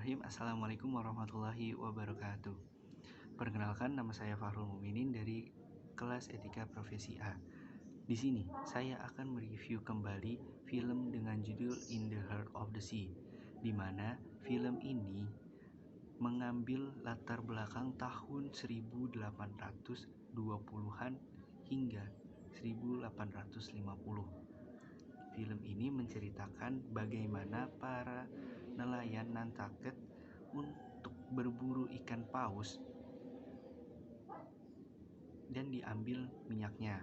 Bismillahirrahmanirrahim. Assalamualaikum warahmatullahi wabarakatuh. Perkenalkan, nama saya Fahrul Muminin dari kelas Etika Profesi A. Di sini saya akan mereview kembali film dengan judul In the Heart of the Sea, di mana film ini mengambil latar belakang tahun 1820-an hingga 1850. Film ini menceritakan bagaimana para nelayan Nantucket untuk berburu ikan paus dan diambil minyaknya.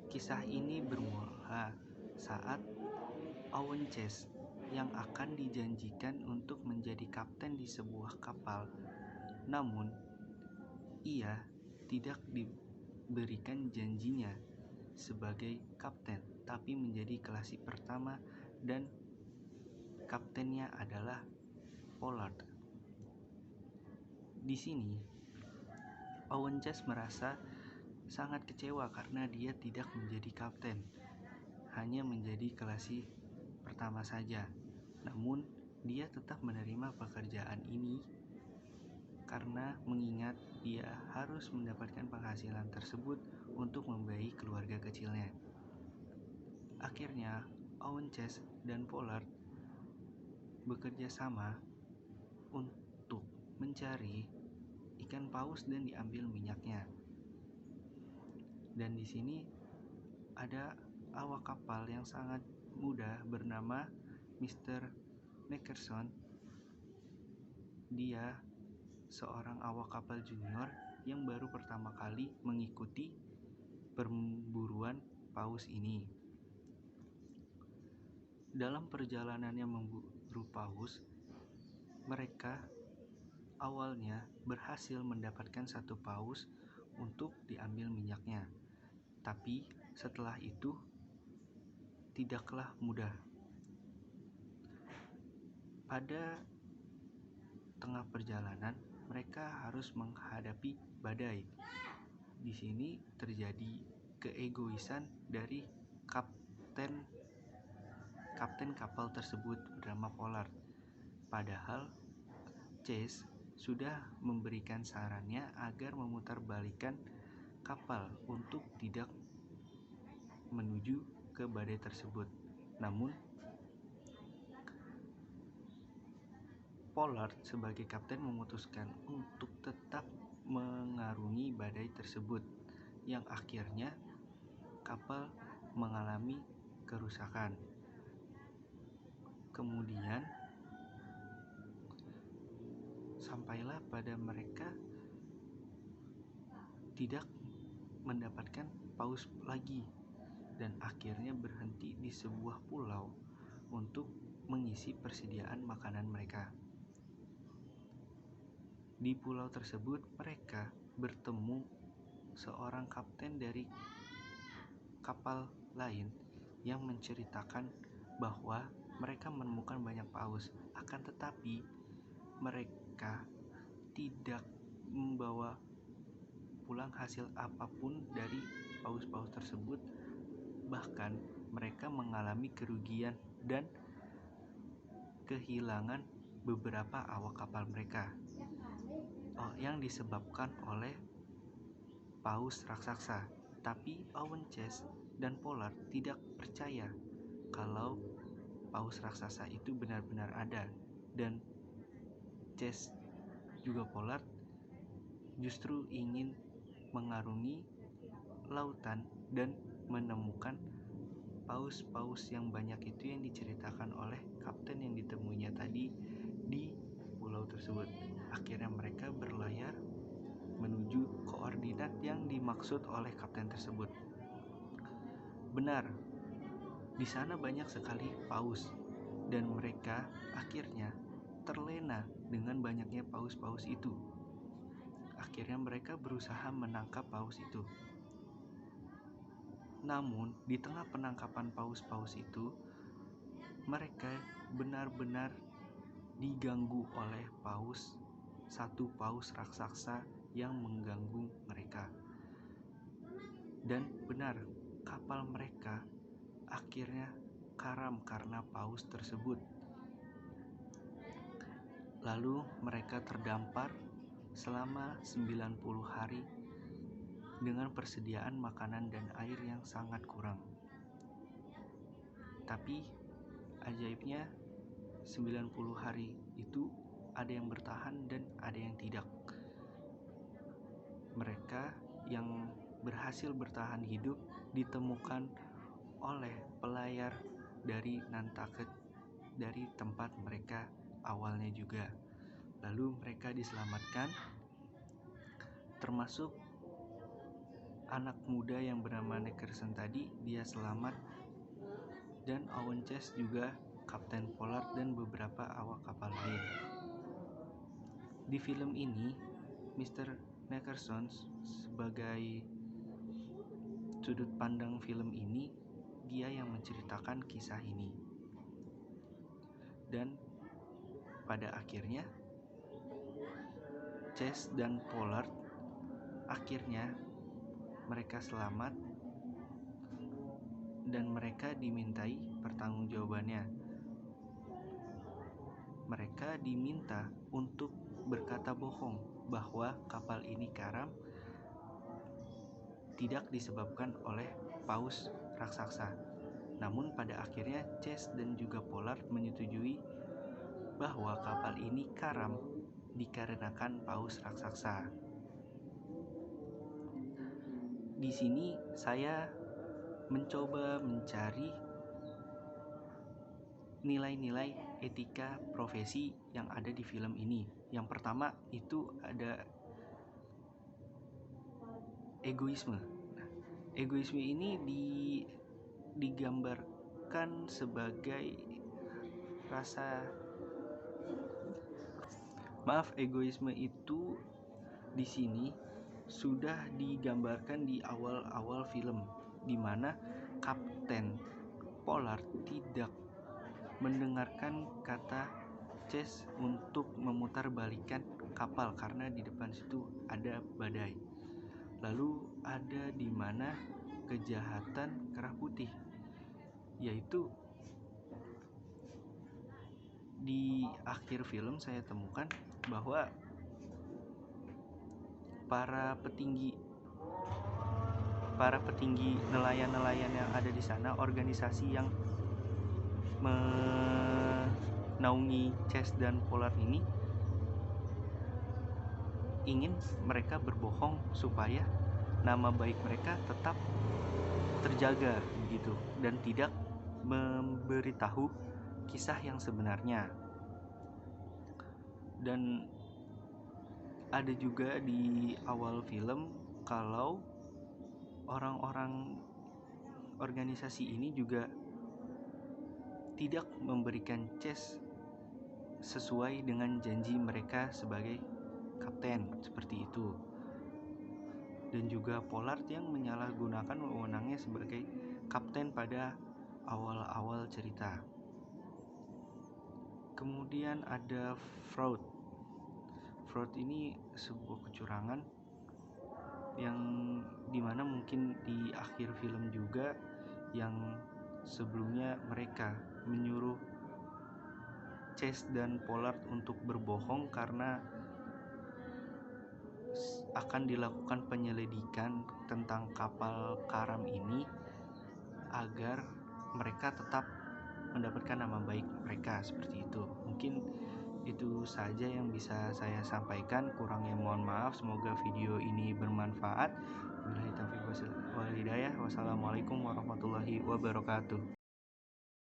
Kisah ini bermula saat Owen Chase yang akan dijanjikan untuk menjadi kapten di sebuah kapal, namun ia tidak diberikan janjinya sebagai kapten, tapi menjadi klasik pertama dan kaptennya adalah Pollard. Di sini Owen Chase merasa sangat kecewa karena dia tidak menjadi kapten, hanya menjadi klasik pertama saja. Namun dia tetap menerima pekerjaan ini karena mengingat dia harus mendapatkan penghasilan tersebut untuk membiayai keluarga kecilnya. Akhirnya Owen Chase dan Pollard bekerja sama untuk mencari ikan paus dan diambil minyaknya. Dan di sini ada awak kapal yang sangat muda bernama Mr. Nickerson. Dia seorang awak kapal junior yang baru pertama kali mengikuti perburuan paus ini. Dalam perjalanannya memburu paus, mereka awalnya berhasil mendapatkan satu paus untuk diambil minyaknya. Tapi setelah itu tidaklah mudah. Pada tengah perjalanan, mereka harus menghadapi badai. Di sini terjadi keegoisan dari kapten kapal tersebut bernama Pollard. Padahal Chase sudah memberikan sarannya agar memutarbalikkan kapal untuk tidak menuju ke badai tersebut. Namun Pollard sebagai kapten memutuskan untuk tetap mengarungi badai tersebut, yang akhirnya kapal mengalami kerusakan. Kemudian sampailah pada mereka tidak mendapatkan paus lagi dan akhirnya berhenti di sebuah pulau untuk mengisi persediaan makanan mereka. Di pulau tersebut mereka bertemu seorang kapten dari kapal lain yang menceritakan bahwa mereka menemukan banyak paus, akan tetapi mereka tidak membawa pulang hasil apapun dari paus-paus tersebut. Bahkan mereka mengalami kerugian dan kehilangan beberapa awak kapal mereka yang disebabkan oleh paus raksasa. Tapi Owen Chase dan Pollard tidak percaya kalau paus raksasa itu benar-benar ada, dan Chase juga Pollard justru ingin mengarungi lautan dan menemukan paus-paus yang banyak itu yang diceritakan oleh kapten yang ditemuinya tadi di pulau tersebut. Akhirnya mereka berlayar menuju koordinat yang dimaksud oleh kapten tersebut. Benar, di sana banyak sekali paus dan mereka akhirnya terlena dengan banyaknya paus-paus itu. Akhirnya mereka berusaha menangkap paus itu. Namun di tengah penangkapan paus-paus itu, mereka benar-benar diganggu oleh satu paus raksasa yang mengganggu mereka. Dan benar, kapal mereka akhirnya karam karena paus tersebut. Lalu mereka terdampar selama 90 hari dengan persediaan makanan dan air yang sangat kurang. Tapi ajaibnya 90 hari itu ada yang bertahan dan ada yang tidak. Mereka yang berhasil bertahan hidup ditemukan oleh pelayar dari Nantucket, dari tempat mereka awalnya juga. Lalu mereka diselamatkan, termasuk anak muda yang bernama Nickerson tadi, dia selamat, dan Owen Chase juga, Kapten Pollard dan beberapa awak kapal lain. Di film ini, Mr. Nickerson sebagai sudut pandang film ini, dia yang menceritakan kisah ini. Dan pada akhirnya Chase dan Pollard akhirnya mereka selamat dan mereka dimintai pertanggungjawabannya. Mereka diminta untuk berkata bohong bahwa kapal ini karam tidak disebabkan oleh paus raksasa. Namun pada akhirnya Chase dan juga Pollard menyetujui bahwa kapal ini karam dikarenakan paus raksasa. Di sini saya mencoba mencari nilai-nilai etika profesi yang ada di film ini. Yang pertama itu ada egoisme. Egoisme ini digambarkan sebagai egoisme itu di sini sudah digambarkan di awal-awal film, di mana Kapten Pollard tidak mendengarkan kata Chase untuk memutarbalikkan kapal karena di depan situ ada badai. Lalu ada di mana kejahatan kerah putih, yaitu di akhir film saya temukan bahwa para petinggi nelayan-nelayan yang ada di sana, organisasi yang menaungi Chase dan Pollard ini ingin mereka berbohong supaya nama baik mereka tetap terjaga gitu, dan tidak memberitahu kisah yang sebenarnya. Dan ada juga di awal film kalau orang-orang organisasi ini juga tidak memberikan Chase sesuai dengan janji mereka sebagai kapten, seperti itu. Dan juga Pollard yang menyalahgunakan wewenangnya sebagai kapten pada awal-awal cerita. Kemudian ada fraud. Fraud ini sebuah kecurangan yang dimana mungkin di akhir film juga, yang sebelumnya mereka menyuruh Chase dan Pollard untuk berbohong karena akan dilakukan penyelidikan tentang kapal karam ini agar mereka tetap mendapatkan nama baik mereka, seperti itu. Mungkin itu saja yang bisa saya sampaikan, kurangnya mohon maaf. Semoga video ini bermanfaat. Wassalamualaikum warahmatullahi wabarakatuh.